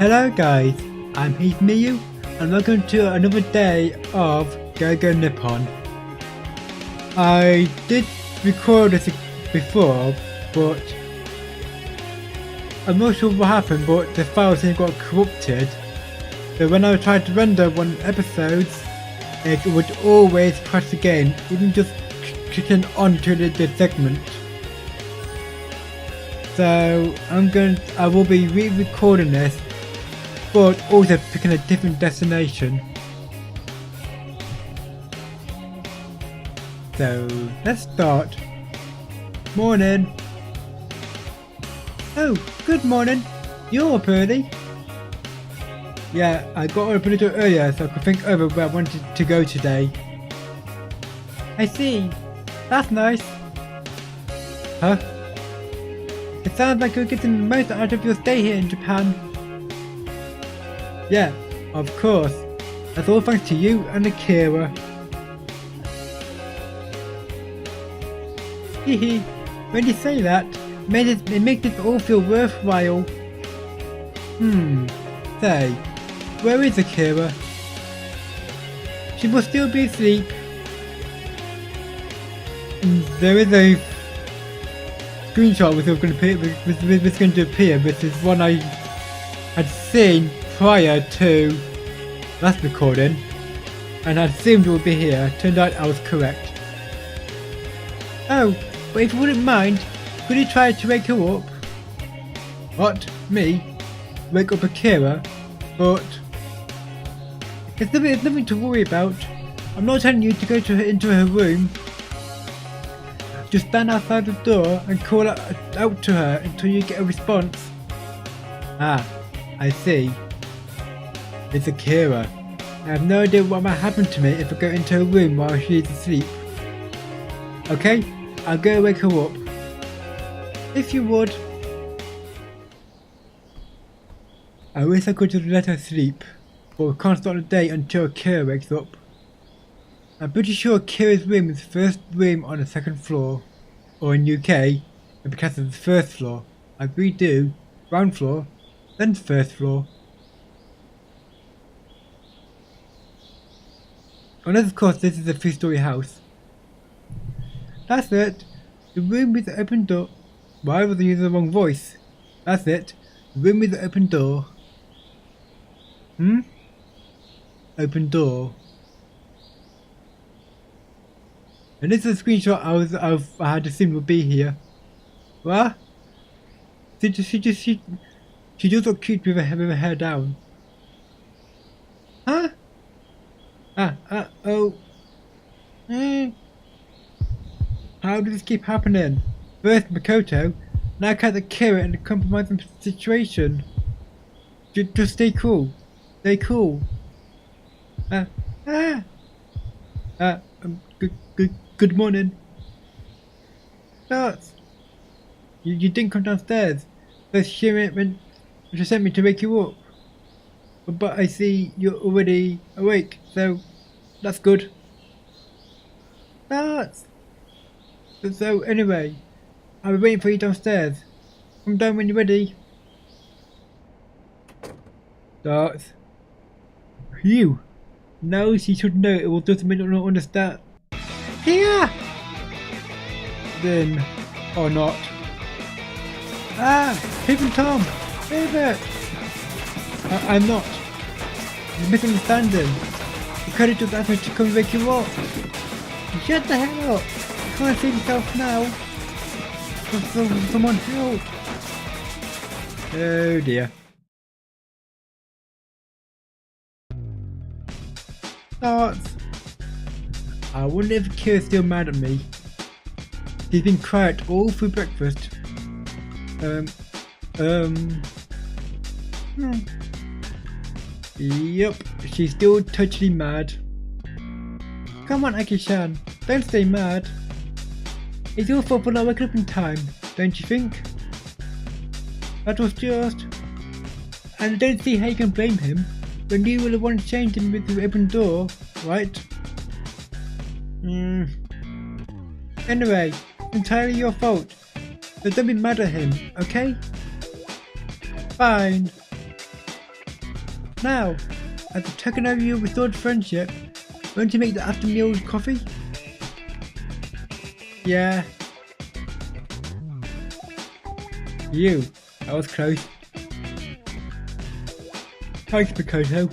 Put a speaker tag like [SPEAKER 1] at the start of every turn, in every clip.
[SPEAKER 1] Hello guys, I'm Hesmiyu and welcome to another day of Nippon. I did record this before, but I'm not sure what happened, but the file seemed got corrupted. So when I tried to render one episode, it would always crash again, even just clicking onto the segment. So I will be re-recording this, but also picking a different destination. So let's start. Morning. Oh, good morning. You're up early. Yeah, I got up a little earlier so I could think over where I wanted to go today. I see. That's nice. Huh? It sounds like you're getting the most out of your stay here in Japan. Yeah, of course. That's all thanks to you and Akira. Hehe, when you say that, it makes it all feel worthwhile. Say, where is Akira? She must still be asleep. There is a screenshot which was going to appear, which is one I had seen prior to last recording, and I assumed it would be here. Turned out I was correct. Oh, but if you wouldn't mind, could you try to wake her up? What? Me? Wake up Akira? But it's nothing to worry about. I'm not telling you to go into her room. Just stand outside the door and call out to her until you get a response. Ah, I see. It's Akira. I have no idea what might happen to me if I go into her room while she is asleep. Okay, I'll go wake her up. If you would. I wish I could just let her sleep, but we can't start the day until Akira wakes up. I'm pretty sure Akira's room is the first room on the second floor, or in UK, because of the first floor, like we do, ground floor, then first floor. Unless of course this is a 3-story house. That's it, the room with the open door. Why was I using the wrong voice? That's it, the room with the open door. Open door. And this is a screenshot I had assumed would be here. What? She does look cute with her hair down. Huh? Oh. How does this keep happening? First Makoto, now catch Akira in a compromising situation. Just stay cool. Stay cool. Good morning. Starts. You didn't come downstairs. That's she sent me to wake you up. But I see you're already awake, so that's good. Starts. So anyway, I'll be waiting for you downstairs. Come down when you're ready. Starts. Phew. Now she should know it will just make not understand. Here! Then, or not. Even Tom! David! I'm not. You're misunderstanding. You could have just asked me to come wake you up. Shut the hell up! You can't save yourself now. Someone help! Oh dear. Starts. I wonder if Akira's still mad at me. She's been quiet all through breakfast. Yup, she's still totally mad. Come on, Aki-chan, don't stay mad. It's your fault for not waking up in time, don't you think? That was just... And I don't see how you can blame him, when you were the one changed him with the open door, right? Anyway, it's entirely your fault, so don't be mad at him, okay? Fine. Now, as a token of your restored friendship, want to make the after meal coffee? Yeah. That was close. Thanks, Makoto.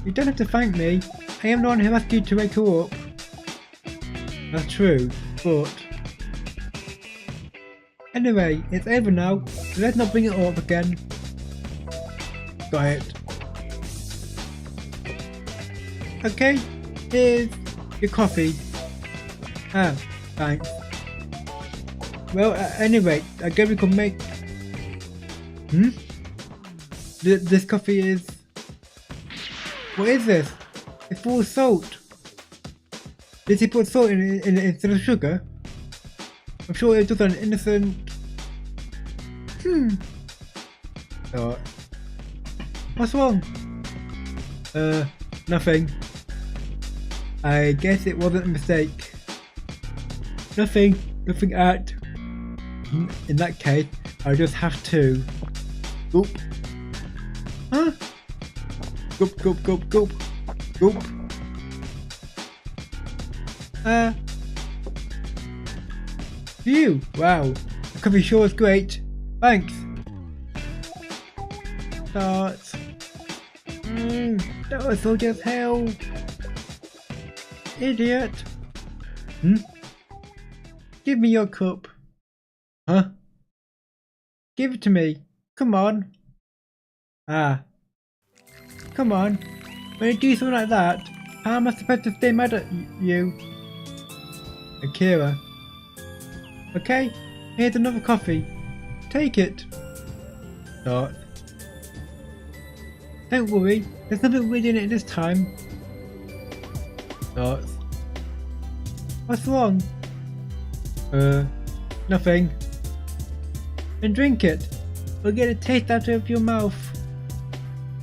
[SPEAKER 1] You don't have to thank me. I am the one who asked you to wake her up. That's true, but... Anyway, it's over now, so let's not bring it up again. Got it. Okay, here's your coffee. Ah, thanks. Well, anyway, I guess we can make... This coffee is... What is this? It's full of salt. Did he put salt in it instead of sugar? I'm sure it's just an innocent... Oh. What's wrong? Nothing. I guess it wasn't a mistake. Nothing at... In that case, I'll just have to... Oop. Huh? Gulp, gulp, gulp, gulp. Gulp. Phew! Wow, the coffee sure was great. Thanks. Start. That was so just hell. Idiot. Give me your cup. Huh? Give it to me. Come on. Ah. Come on. When you do something like that, how am I supposed to stay mad at you? Akira. Okay, here's another coffee. Take it. Start. Don't worry, there's nothing weird in it this time. Start. What's wrong? Nothing. Then drink it. We'll get a taste out of your mouth.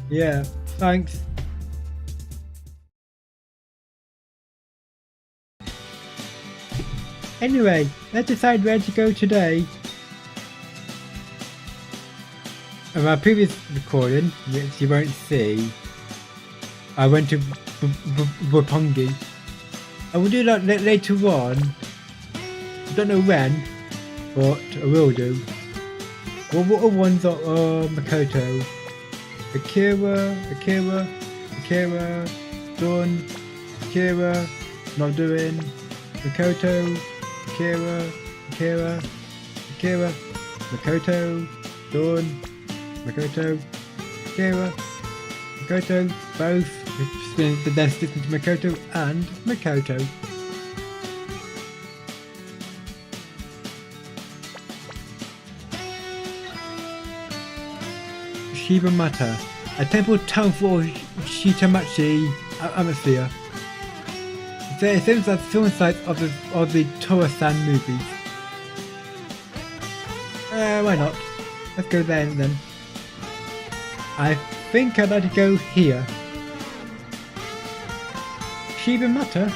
[SPEAKER 1] Yeah, thanks. Anyway, let's decide where to go today. In my previous recording, which you won't see, I went to Roppongi. I will do that later on. I don't know when, but I will do. What other ones are Makoto? Akira, done. Akira, not doing. Makoto, Akira, Makoto, done. Makoto, Akira, Makoto, both. Then sticking to Makoto and Makoto. Shibamata, a temple town for Shitamachi atmosphere. It seems like film sites of the Tora-san movies. Why not? Let's go there then. I think I'd like to go here. Shibamata?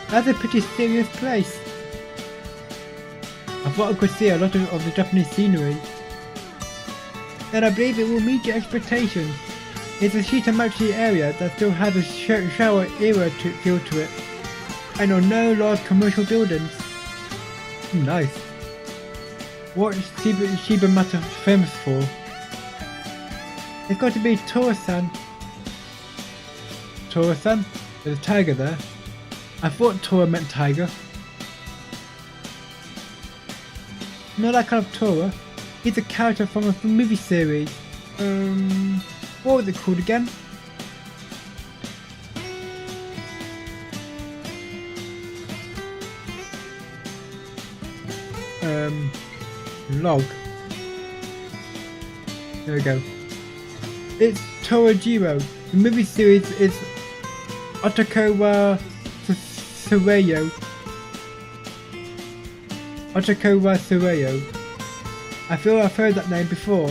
[SPEAKER 1] That's a pretty serious place. I thought I could see a lot of the Japanese scenery. Then I believe it will meet your expectations. It's a Shitamachi area that still has a Showa era feel to it. And no large commercial buildings. Nice. What is Shibamata famous for? It's got to be Tora-san. Tora-san? There's a tiger there. I thought Tora meant tiger. Not that kind of Tora. He's a character from a movie series. What was it called again? Log. There we go. It's Torajiro. The movie series is Otoko wa Sureyo. Otoko wa Sureyo. I feel I've heard that name before.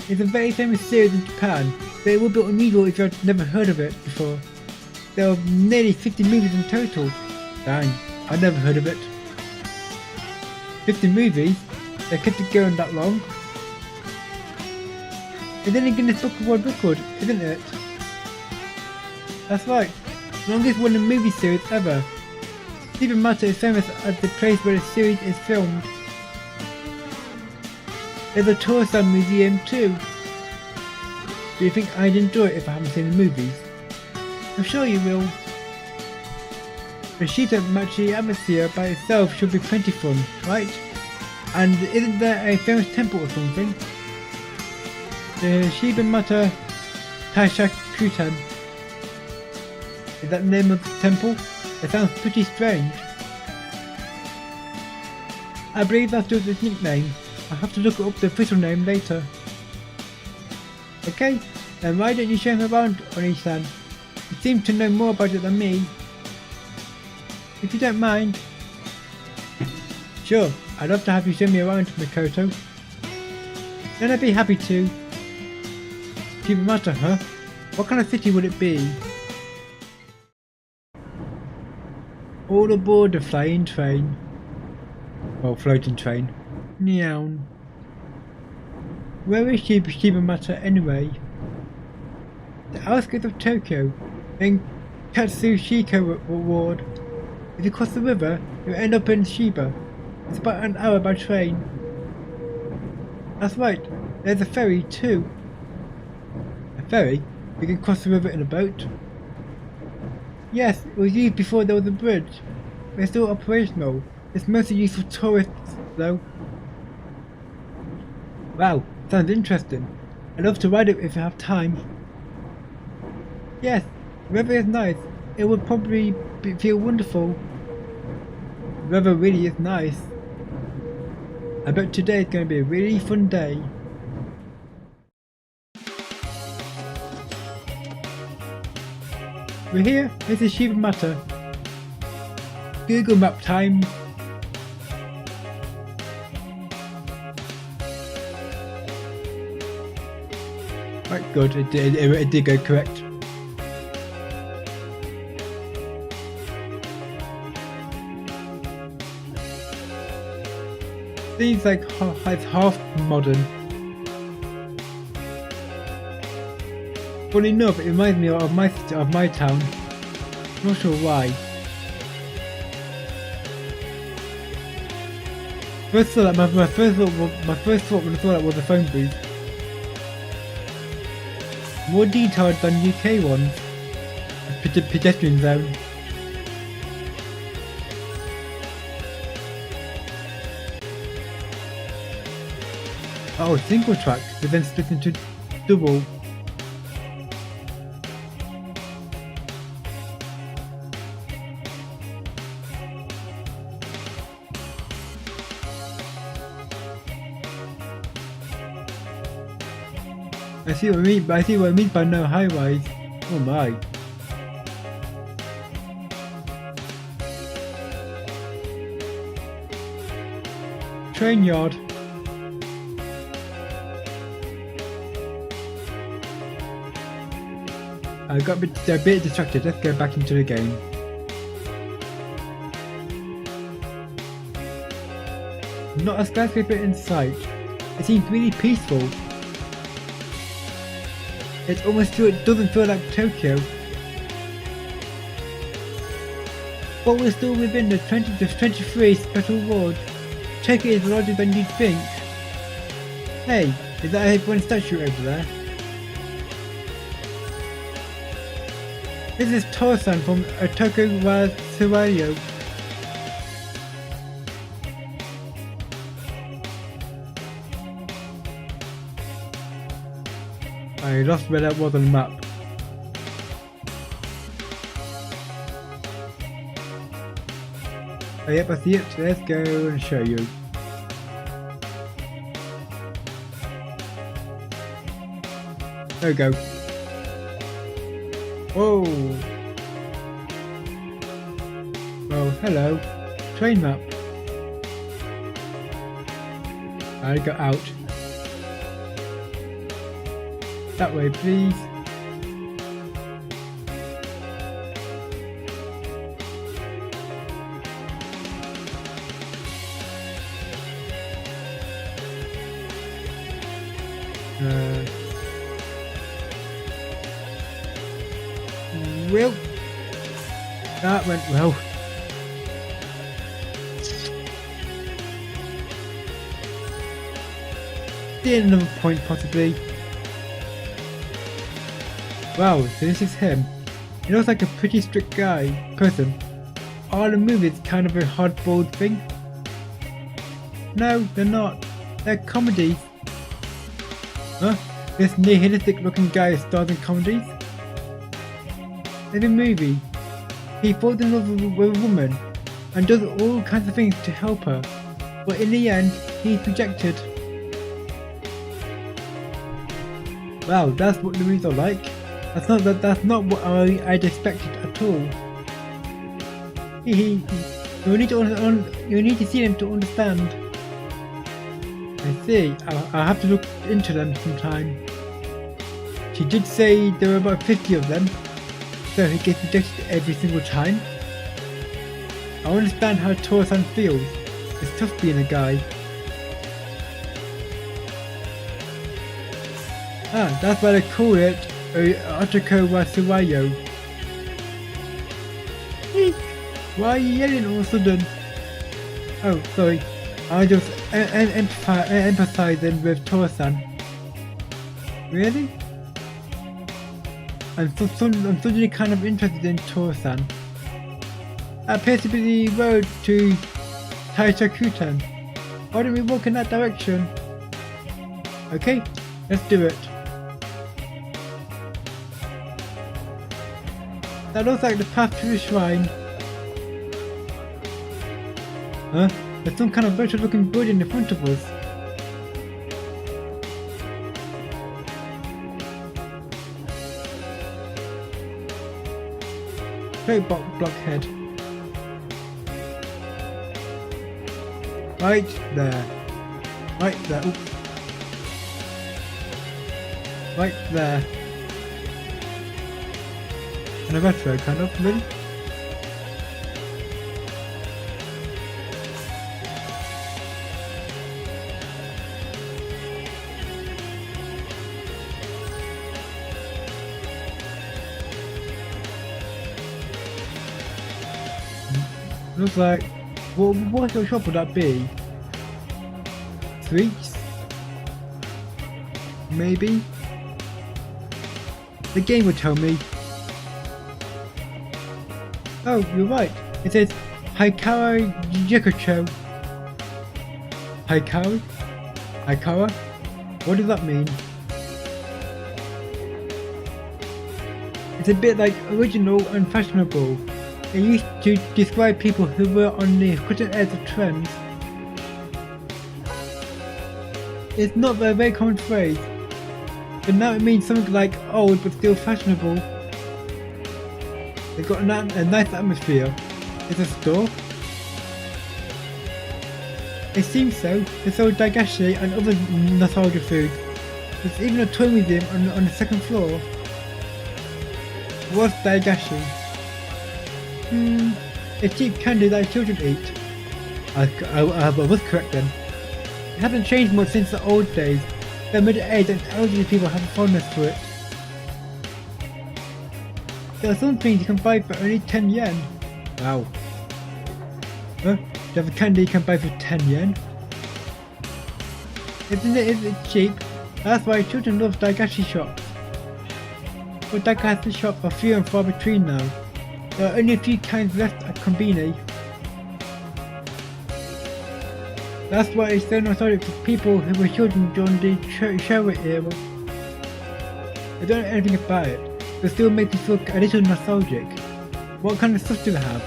[SPEAKER 1] It's a very famous series in Japan, but it will be unusual if you've never heard of it before. There are nearly 50 movies in total. Dang, I've never heard of it. 50 movies? They kept it going that long? It's in the Guinness Book of World Record, isn't it? That's right. Longest running movie series ever. Shibamata is famous as the place where the series is filmed. There's a Toussaint museum too. Do you think I'd enjoy it if I haven't seen the movies? I'm sure you will. The Shibamata atmosphere by itself should be plenty fun, right? And isn't there a famous temple or something? The Shibamata Tashakutan. Is that the name of the temple? It sounds pretty strange. I believe that's just its nickname. I'll have to look up the official name later. Okay, then why don't you show me around, Oni-san? You seem to know more about it than me. If you don't mind. Sure, I'd love to have you show me around, Mikoto. Then I'd be happy to. Shibamata, huh? What kind of city would it be? All aboard the flying train. Well, floating train. Nyan. Where is Shibamata anyway? The outskirts of Tokyo, in Katsushika Ward. If you cross the river, you'll end up in Shiba. It's about an hour by train. That's right, there's a ferry too. A ferry? You can cross the river in a boat? Yes, it was used before there was a bridge. But it's still operational. It's mostly used for tourists though. Wow, sounds interesting. I'd love to ride it if you have time. Yes, the weather is nice. It would probably feel wonderful. The weather really is nice. I bet today is going to be a really fun day. We're here. This is Shibamata. Google Map time. Right, good. It did go correct. Seems like it's half modern. Funny enough, it reminds me of my town. Not sure why. My first thought when I saw that was a phone booth. More detailed than UK ones. A pedestrian zone. Oh, single track, but then split into double. I see what I mean by no high rise. Oh my. Train yard. I got a bit distracted. Let's go back into the game. Not a skyscraper in sight. It seems really peaceful. It doesn't feel like Tokyo. But we're still within the 23 special ward. Tokyo is larger than you'd think. Hey, is that a one statue over there? This is Toussaint from Otoko wa Suwayo. I lost where that was on the map. Oh yep, I see it. Let's go and show you. There we go. Whoa! Oh, hello. Train map. I got out. That way, please. Well, that went well. See another point possibly. Wow, so this is him. He looks like a pretty strict person. Are the movies kind of a hard-boiled thing? No, they're not. They're comedies. Huh? This nihilistic looking guy stars in comedies? In the movie, he falls in love with a woman and does all kinds of things to help her, but in the end, he's rejected. Wow, that's what the movies are like. That's not what I'd expected at all. You need to see them to understand. I see. I'll have to look into them sometime. She did say there were about 50 of them, so he gets rejected every single time. I understand how Tora-san feels. It's tough being a guy. Ah, that's why they call it Otoko wa Suwayo. Why are you yelling all of a sudden? Oh, sorry. I just empathizing with Tora-san. Really? I'm suddenly kind of interested in Tora-san. That appears to be the road to Taishakutan. Why don't we walk in that direction? Okay, let's do it. That looks like the path to the shrine. Huh? There's some kind of virtual looking building in front of us. Great blockhead. Right there. Right there. Oops. Right there. And a retro kind of, really? Looks like, well, what sort of shop would that be? Sweets? Maybe? The game would tell me. Oh, you're right. It says Haikara Yakucho. Haikara? Haikara? What does that mean? It's a bit like original and fashionable. It used to describe people who were on the cutting edge of trends. It's not a very common phrase, but now it means something like old but still fashionable. They've got a nice atmosphere. It's a store? It seems so. They sell daigashi and other nostalgia food. There's even a toy museum on the second floor. What's daigashi? It's cheap candy that children eat. I was correct then. It hasn't changed much since the old days. The middle-aged and elderly people have a fondness for it. There are some things you can buy for only 10 yen. Wow. Huh? You have a candy you can buy for 10 yen? Isn't it cheap? That's why children love daigashi shops. But daigashi shops are few and far between now. There are only a few kinds left at Konbini. That's why it's so nostalgic for people who were children during the Showa era. I don't know anything about it, but still makes me feel a little nostalgic. What kind of stuff do they have?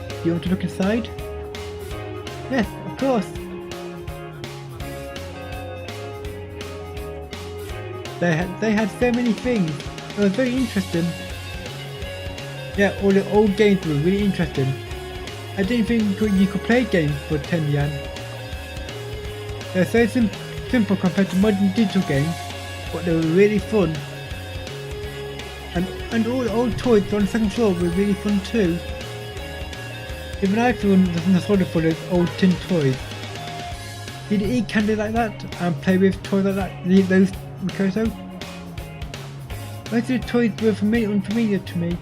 [SPEAKER 1] Do you want to look inside? Yes, of course. They had so many things. It was very interesting. Yeah, all the old games were really interesting. I didn't think you could play games for 10 yen. They're so simple compared to modern digital games, but they were really fun. And all the old toys on the second floor were really fun too. Even I feel nostalgic for those old tin toys. Did you eat candy like that and play with toys like that? Those Mikoto? Most of the toys were unfamiliar to me.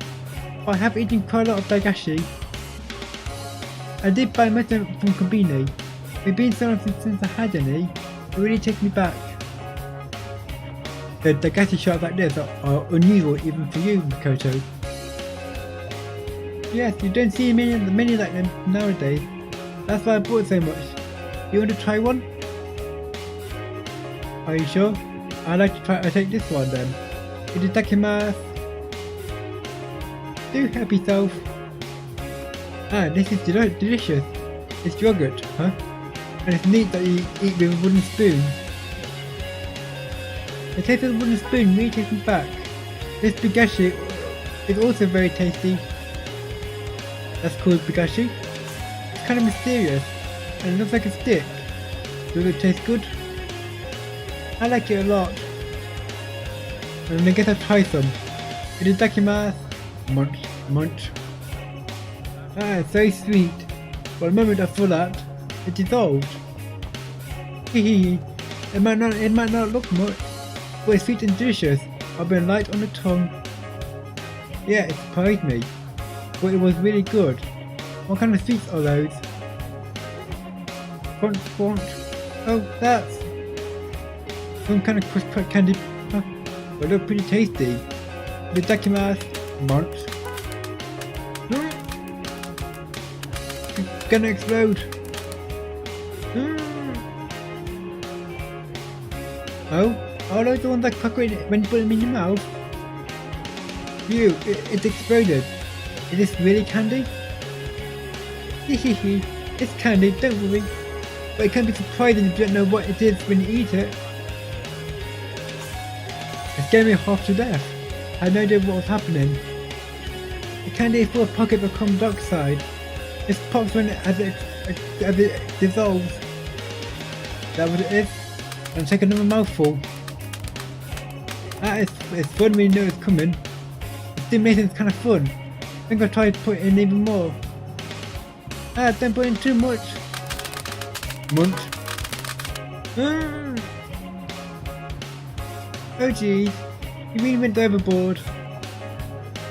[SPEAKER 1] I have eaten quite a lot of dagashi. I did buy most of them from Kombini. They've been so long since I had any, it really takes me back. The dagashi shops like this are unusual even for you, Makoto. Yes, you don't see many like them nowadays. That's why I bought so much. You want to try one? Are you sure? I'd like to try. I'll take this one then. Itadakimasu. Do help yourself. Ah, this is delicious. It's yogurt, huh? And it's neat that you eat with a wooden spoon. The taste of the wooden spoon really takes me back. This bigashi is also very tasty. That's called bigashi. It's kind of mysterious and it looks like a stick. Does it taste good? I like it a lot. And I guess I'll try some. Itadakimasu. Munch, munch. Ah, it's so sweet. But the moment I fill that, it dissolved. Hehe. It might not look much, but it's sweet and delicious. I've been light on the tongue. Yeah, it surprised me, but it was really good. What kind of sweets are those? Crunch, crunch. Oh, that's some kind of crisp candy. Huh? They look pretty tasty. Itadakimasu. Munch. It's gonna explode. Oh, those the ones that crack when you put them in your mouth? Phew, it's exploded. Is this really candy? Hehehe, it's candy, don't worry. But it can be surprising if you don't know what it is when you eat it. It scared me half to death. I had no idea what was happening. The candy is full of pockets of carbon dioxide. It pops when as it dissolves. Is that what it is? I'll take another mouthful. It's fun when you know it's coming. The stimulation is kind of fun. I think I'll try to put in even more. Don't put in too much. Munch. Oh geez, you really went overboard.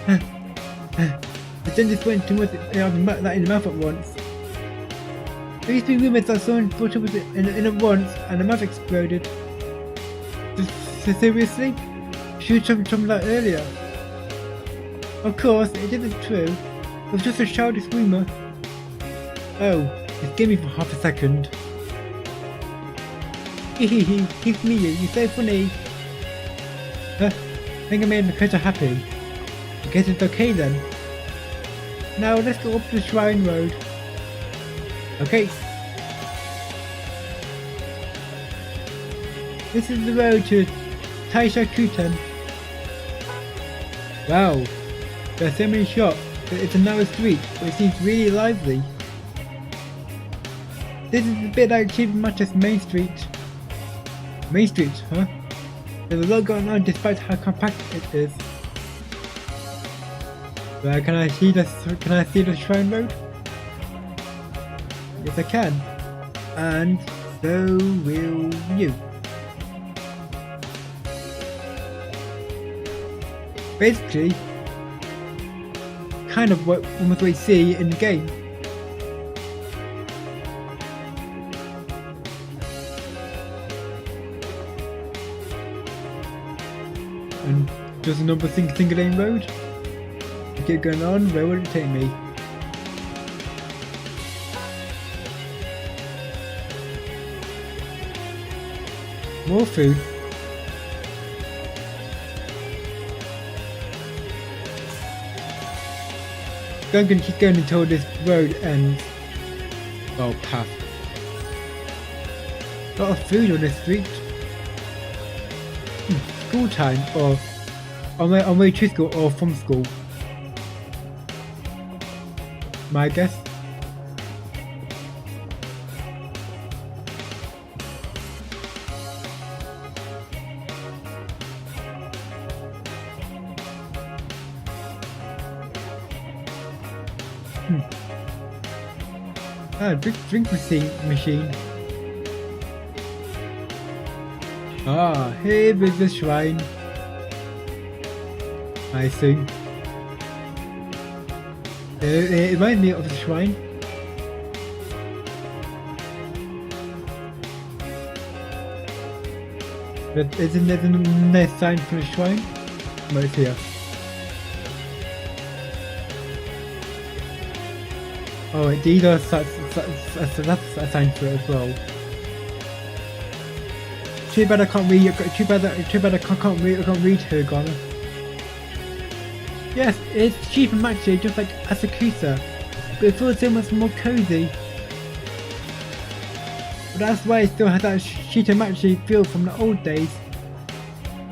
[SPEAKER 1] I don't just went too much that in the mouth at once. There used to be rumors that someone put it in at once and the mouth exploded. So seriously? Should have told me that earlier. Of course, it isn't true. It was just a childish rumor. Oh, just give me for half a second. Hehehe, Hesmiyu, you're so funny. I think I made Makoto happy. I guess it's okay then. Now let's go up the Shrine Road. Okay. This is the road to Taisha-kuten. Wow, there are so many shops, but it's a narrow street, but it seems really lively. This is a bit like Shibamata's Main Street. Main Street, huh? There's a lot going on despite how compact it is. Well, can I see the Shrine Road? Yes I can. And so will you. Basically, kind of almost what we see in the game. And just another single lane road. Keep going on, where will it take me? More food. I'm gonna keep going until this road ends. Oh, path. A lot of food on this street. School time, or on way to school, or from school. My guess. Drink machine. Ah, here is the shrine. I see. It reminds me of the shrine. But isn't there no sign for the shrine? No, it's here. Oh, these are that's a sign for it as well. Too bad I can't read. Too bad I can't read Hiragana. Yes, it's Shibamata, just like Asakusa, but it feels so much more cozy. But that's why it still has that Shibamata feel from the old days.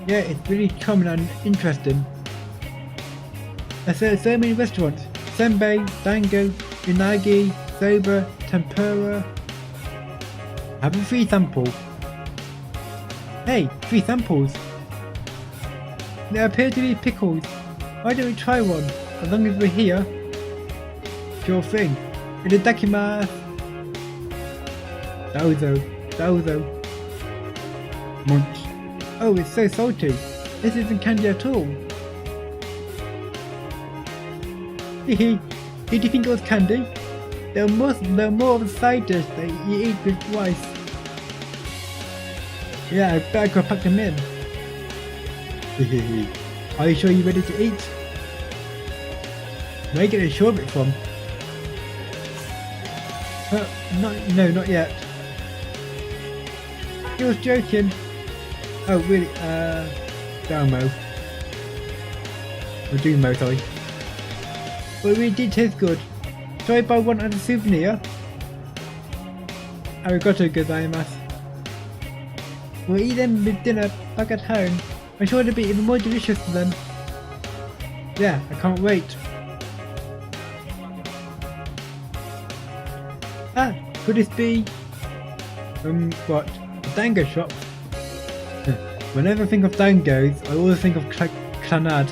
[SPEAKER 1] Yeah, it's really common and interesting. There's so many restaurants: senbei, dango, unagi, soba, tempura. Have a free sample. Hey, free samples. There appear to be pickles. Why don't we try one? As long as we're here. Sure thing. Itadakimasu. Dozo. Munch. Oh, it's so salty. This isn't candy at all. Hehe. Did you think it was candy? They're more of a side dish that you eat with rice. Yeah, I better go pack them in. Hehe. Are you sure you're ready to eat? Where are you getting a shortbread from? No, not yet. He was joking. Oh, really? Downmo. Or Doommo, sorry. Well, it really did taste good. Should I buy one as a souvenir? Arigato gozaimasu. We'll eat them with dinner back at home. I'm sure it'll be even more delicious than. Yeah, I can't wait. Ah, could this be? What? A dango shop? Whenever I think of dangos, I always think of Clanad.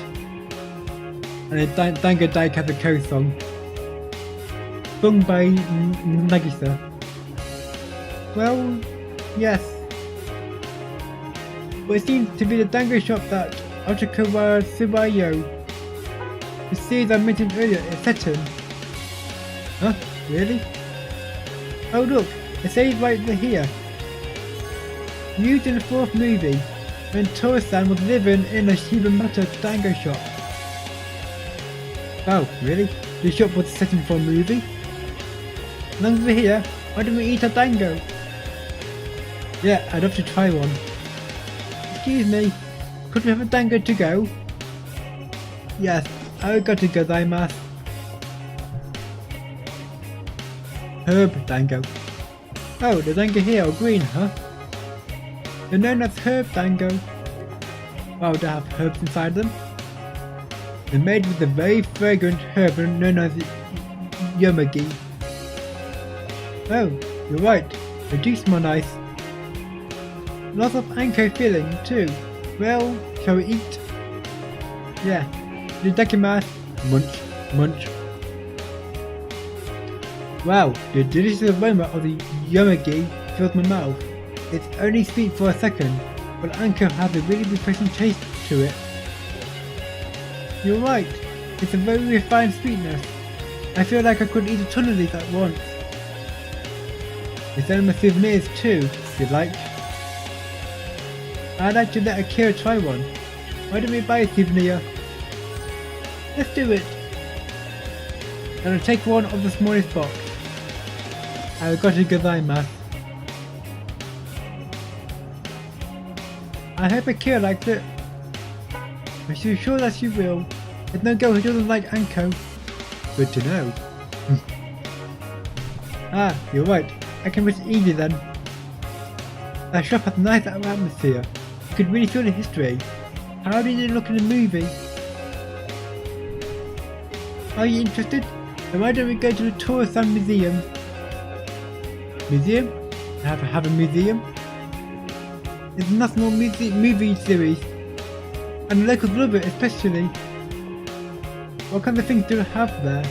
[SPEAKER 1] And a Dango Daikazuko song. Sung by Nagisa. Well, yes. But it seems to be the dango shop that Ochikawa Subayo, the series I mentioned earlier, is set in. Huh? Really? Oh look, it says right here. Used in the 4th movie, when Tora-san was living in a Shibamata dango shop. Oh, really? The shop was set in for a movie? As long as we're here, why don't we eat a dango? Yeah, I'd love to try one. Excuse me, could we have a dango to go? Yes, arigato gozaimasu. Herb dango. Oh, the dango here are green, huh? They're known as herb dango. Oh, they have herbs inside them? They're made with a very fragrant herb known as yomagi. Oh, you're right, they do smell nice. Lots of anko filling too. Well, shall we eat? Yeah. Itadakimasu. Munch. Wow, the delicious aroma of the yomagi fills my mouth. It's only sweet for a second, but anko has a really refreshing taste to it. You're right, it's a very refined sweetness. I feel like I could eat a ton of these at once. They sell them as souvenirs too, if you'd like. I'd like to let Akira try one. Why don't we buy a souvenir? Let's do it. And I'll take one of the smallest box. Arigato gozaimasu. I hope Akira likes it. I'm sure that she will. There's no girl who doesn't like anko. Good to know. Ah, you're right. I can rest easy then. That shop has a nice atmosphere. You could really feel the history. How did it look in the movie? Are you interested? Then why don't we go to the Tora-san Museum? Museum? Have a museum? It's a national movie series. And the locals love it especially. What kind of things do they have there?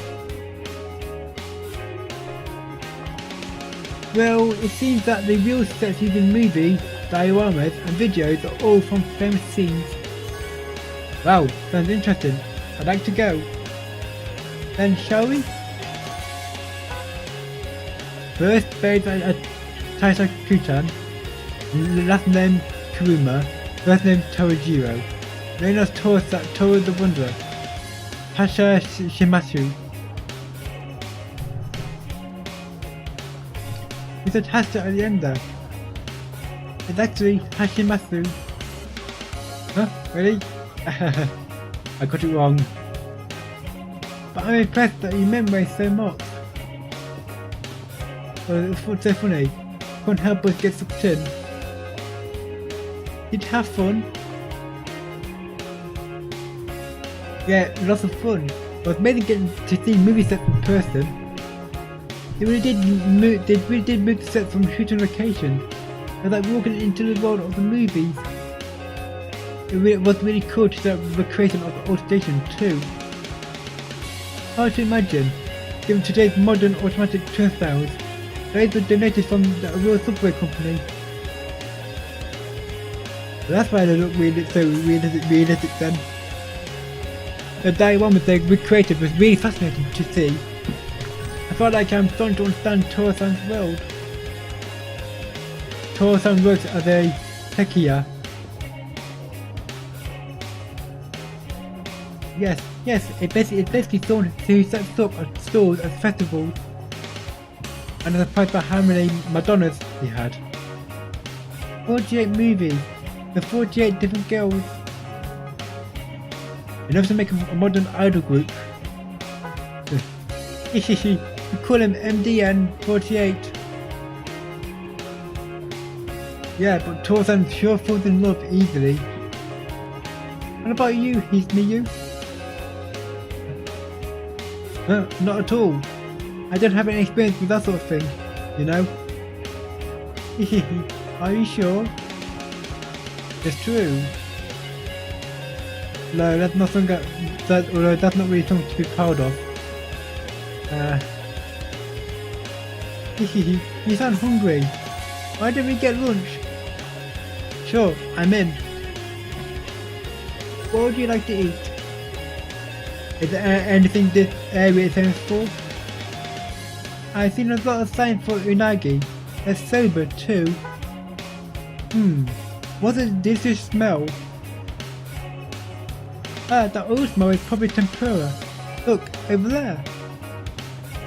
[SPEAKER 1] Well, it seems that the real sets used in movie, dioramas and videos are all from famous scenes. Wow, sounds interesting. I'd like to go. Then shall we? First buried at Taisha Kutan, last name Kuruma, first name Torajiro, known as Toru the Wanderer, Tasha Shimasu. We said Tasha at the end there. It's actually Hashimasu. Huh? Really? I got it wrong. But I'm impressed that you memorized so much. What's so funny? Can't help but get sucked in. Did you have fun? Yeah, lots of fun. It was amazing getting to see movie sets in person. They really did move the sets from shooting location. It was like walking into the world of the movies. It was really cool to see the creation of the old station too. Hard to imagine, given today's modern automatic turnstiles. Those were donated from the real subway company. But that's why they look so realistic then. The diorama they recreated was really fascinating to see. I felt like I'm starting to understand Tora-san's world. Tora-san works as a tekiya. Yes, it's basically someone who sets up at stores at festivals and is surprised by how many Madonnas he had. 48 movies, with 48 different girls. Enough to make a modern idol group. We call him MDN48. Yeah, but Tora-san sure falls in love easily. What about you, Hesmiyu? Not at all. I don't have any experience with that sort of thing, you know. Are you sure? It's true. No, that's not something that's not really something to be proud of. You sound hungry. Why don't we get lunch? Sure, I'm in. What would you like to eat? Is there anything this area is famous for? I've seen a lot of signs for unagi. They're sober too. What's a delicious smell? That old smell is probably tempura. Look, over there.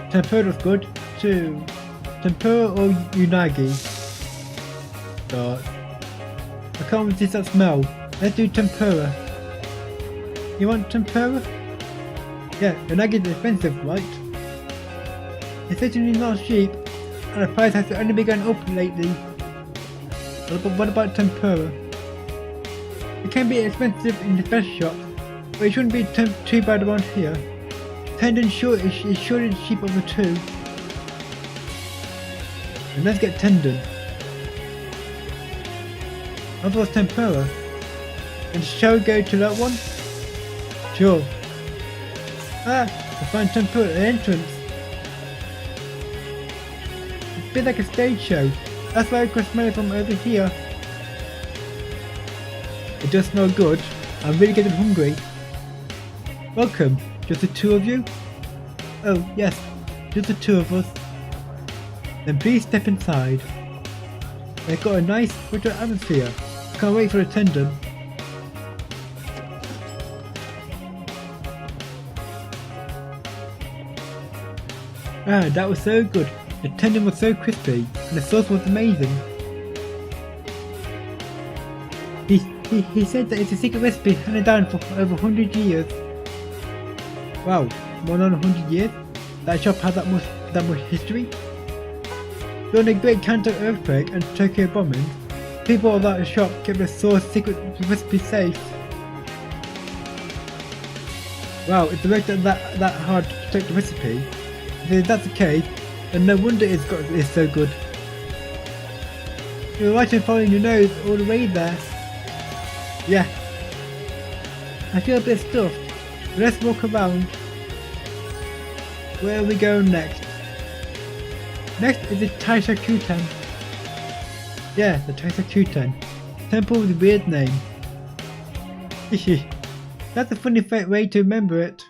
[SPEAKER 1] Tempura looks good too. Tempura or unagi? God. I can't resist that smell. Let's do tempura. You want tempura? Yeah, unagi is expensive, right? It's certainly not cheap, and the price has only been going up lately. But what about tempura? It can be expensive in the best shop, but it shouldn't be too bad around here. Tendon is surely the cheap of the two. And let's get tendon. Otherwise tempura. And shall we go to that one? Sure. I find tempura at the entrance. It's a bit like a stage show. That's why I can smell it from over here. It does smell good. I'm really getting hungry. Welcome. Just the two of you? Oh, yes. Just the two of us. Then please step inside. They've got a nice winter atmosphere. Can't wait for a tendon. That was so good. The tendon was so crispy, and the sauce was amazing. He said that it's a secret recipe handed down for over 100 years. Wow, more than 100 years? That shop has that much history? During the Great Kanto earthquake and Tokyo bombing, people of that shop kept the sauce secret recipe safe. Wow, it's that hard to protect the recipe. If that's the case, then no wonder it's so good. You're right in following your nose all the way there. Yeah. I feel a bit stuffed. But let's walk around. Where are we going next? Next is the Taisha Kutan. Yeah, the Taisha Kutan. Temple with a weird name. That's a funny way to remember it.